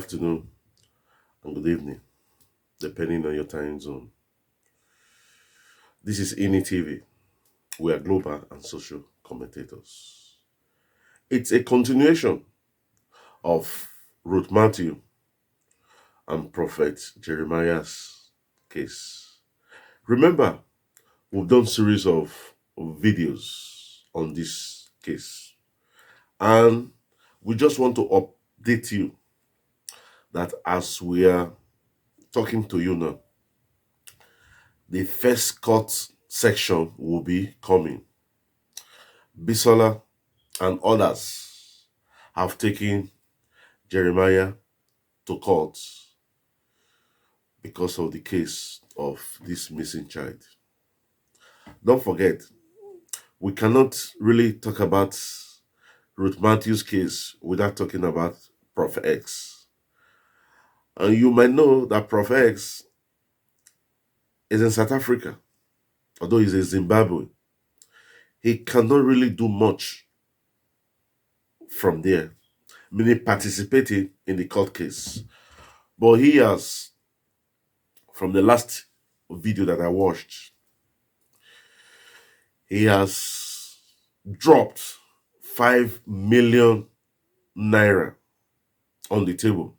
afternoon, and good evening, depending on your time zone. This is INI TV. We are global and social commentators. It's a continuation of Ruth Matthew and Prophet Jeremiah's case. Remember, we've done series of videos on this case, and we just want to update you that as we are talking to you now, the first court section will be coming. Bisola and others have taken Jeremiah to court because of the case of this missing child. Don't forget, we cannot really talk about Ruth Matthew's case without talking about Prophet X. And you might know that Prophet X is in South Africa, although he's in Zimbabwe. He cannot really do much from there, meaning participating in the court case. But he has, from the last video that I watched, he has dropped 5 million naira on the table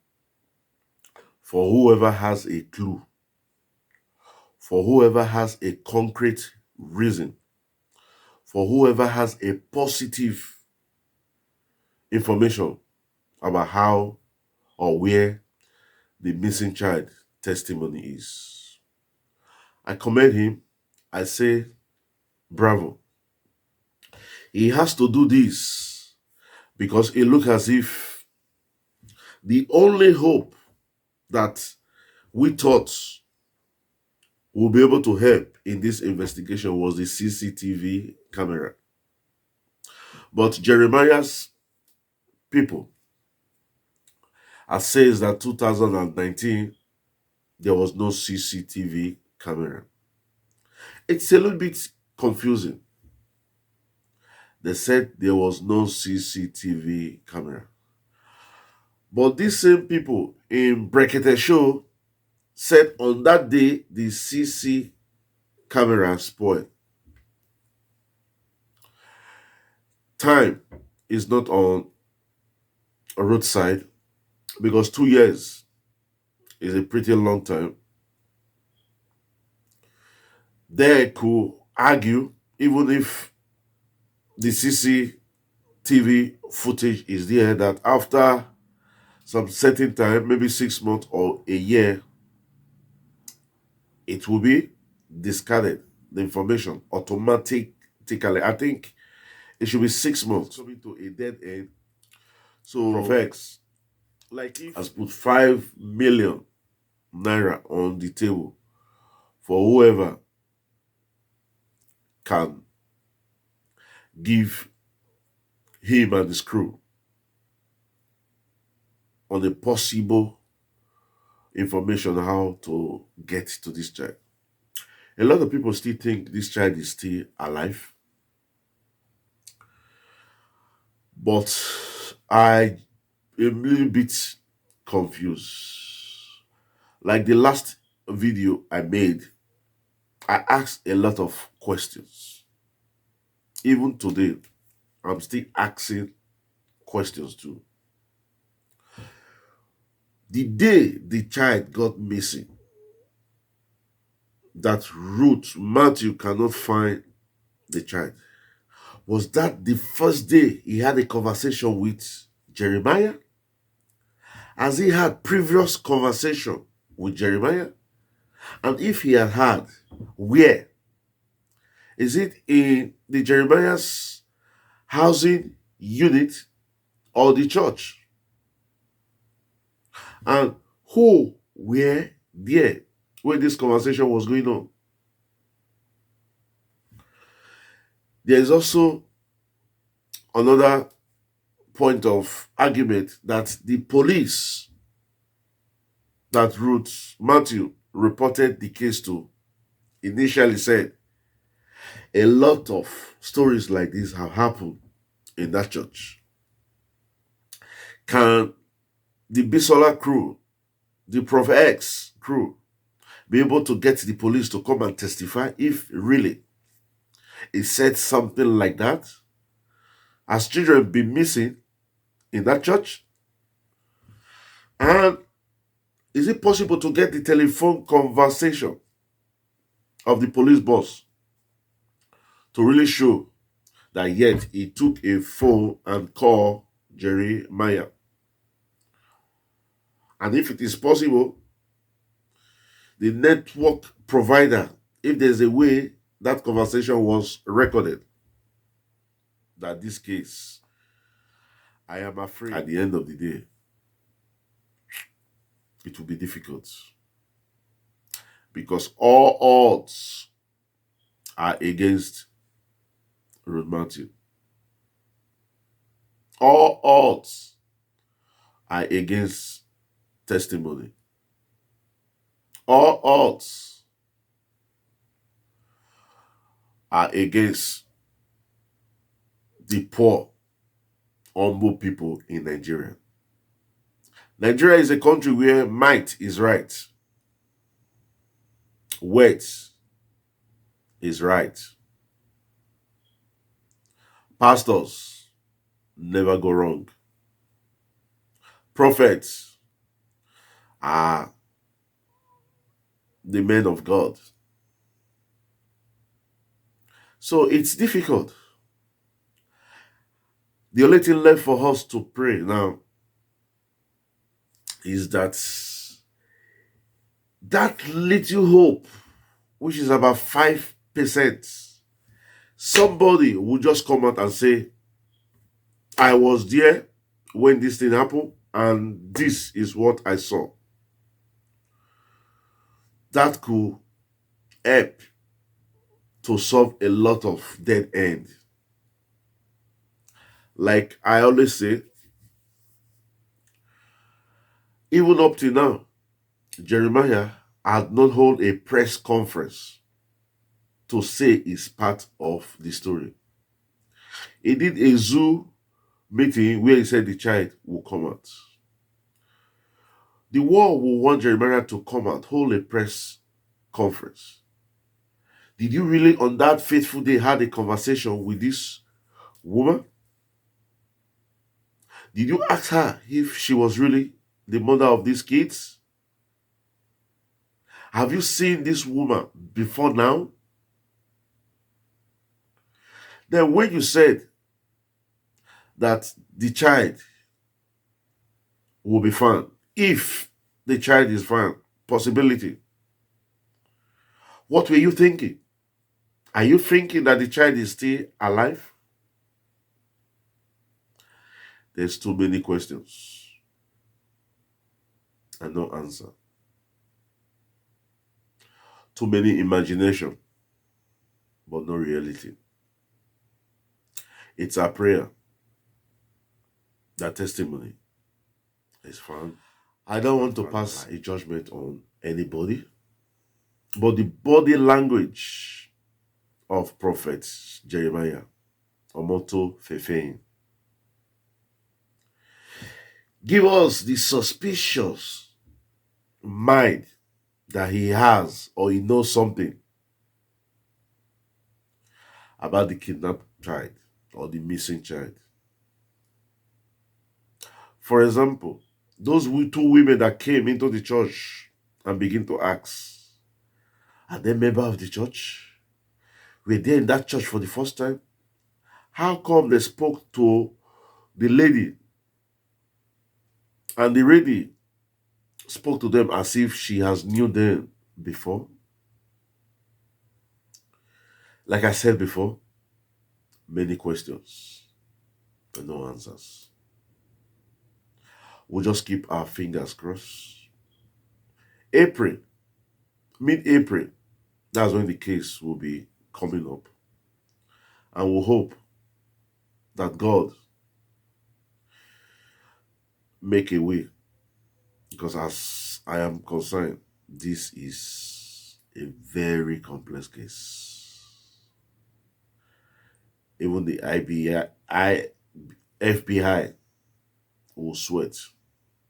for whoever has a clue, for whoever has a concrete reason, for whoever has a positive information about how or where the missing child testimony is. I commend him. I say, bravo. He has to do this because it looks as if the only hope that we thought would be able to help in this investigation was the CCTV camera. But Jeremiah's people says that 2019 there was no CCTV camera. It's a little bit confusing. They said there was no CCTV camera. But these same people in Brekete Show said on that day the CC camera spoiled. Time is not on a roadside because 2 years is a pretty long time. They could argue, even if the CCTV footage is there, that after some certain time, maybe 6 months or a year, it will be discarded, the information, automatically. I think it should be 6 months. Coming to a dead end. So, Profex has put 5 million naira on the table for whoever can give him and his crew on the possible information how to get to this child. A lot of people still think this child is still alive. But I am a little bit confused. Like the last video I made, I asked a lot of questions. Even today, I'm still asking questions too. The day the child got missing, that Ruth Matthew cannot find the child, was that the first day he had a conversation with Jeremiah? Has he had previous conversation with Jeremiah? And if he had, where? Is it in the Jeremiah's housing unit or the church? And who were there when this conversation was going on? There is also another point of argument that the police that Ruth Matthew reported the case to initially said a lot of stories like this have happened in that church. Can the Bisola crew, the Prof X crew, be able to get the police to come and testify if really it said something like that? Has children been missing in that church? And is it possible to get the telephone conversation of the police boss to really show that yet he took a phone and called Jeremiah? And if it is possible, the network provider, if there's a way that conversation was recorded, that this case, I am afraid at the end of the day, it will be difficult. Because all odds are against Ruth Matthew. All odds are against testimony. All odds are against the poor, humble people in Nigeria. Nigeria is a country where might is right. Words is right. Pastors never go wrong. Prophets are the men of God. So it's difficult. The only thing left for us to pray now is that little hope, which is about 5%, somebody will just come out and say, I was there when this thing happened, and this is what I saw. That could help to solve a lot of dead end. Like I always say, even up to now, Jeremiah had not held a press conference to say his part of the story. He did a Zoom meeting where he said the child will come out. The world will want Jeremiah to come out, hold a press conference. Did you really on that fateful day had a conversation with this woman? Did you ask her if she was really the mother of these kids? Have you seen this woman before now? Then when you said that the child will be found, if the child is found, possibility, what were you thinking? Are you thinking that the child is still alive? There's too many questions and no answer. Too many imagination, but no reality. It's our prayer that testimony is found. I don't want to pass a judgment on anybody, but the body language of Prophet Jeremiah, Omoto Fefein, give us the suspicious mind that he has or he knows something about the kidnapped child or the missing child. For example, those two women that came into the church and begin to ask, are they members of the church? Were they in that church for the first time? How come they spoke to the lady and the lady spoke to them as if she has knew them before? Like I said before, many questions and no answers. We'll just keep our fingers crossed. April, mid-April, that's when the case will be coming up. And we'll hope that God make a way. Because as I am concerned, this is a very complex case. Even the FBI will sweat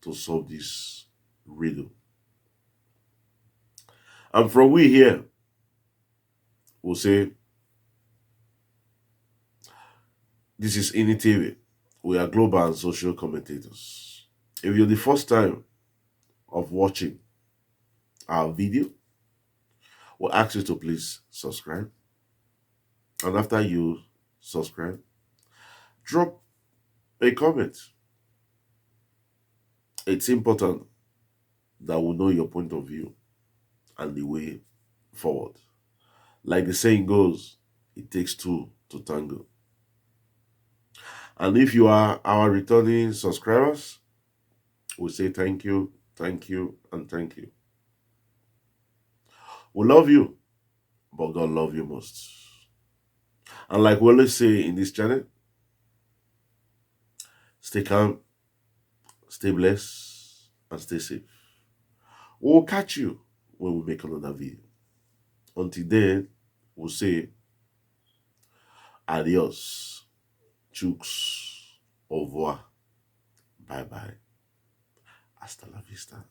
to solve this riddle. And from we here, we'll say, this is Initiative. We are global and social commentators. If you're the first time of watching our video, we'll ask you to please subscribe. And after you subscribe, drop a comment. It's important that we know your point of view and the way forward. Like the saying goes, it takes two to tango. And if you are our returning subscribers, we say thank you, and thank you. We love you, but God loves you most. And like we always say in this channel, stay calm, stay blessed, and stay safe. We'll catch you when we make another video. Until then, we'll say adios, chooks, au revoir, bye bye, hasta la vista.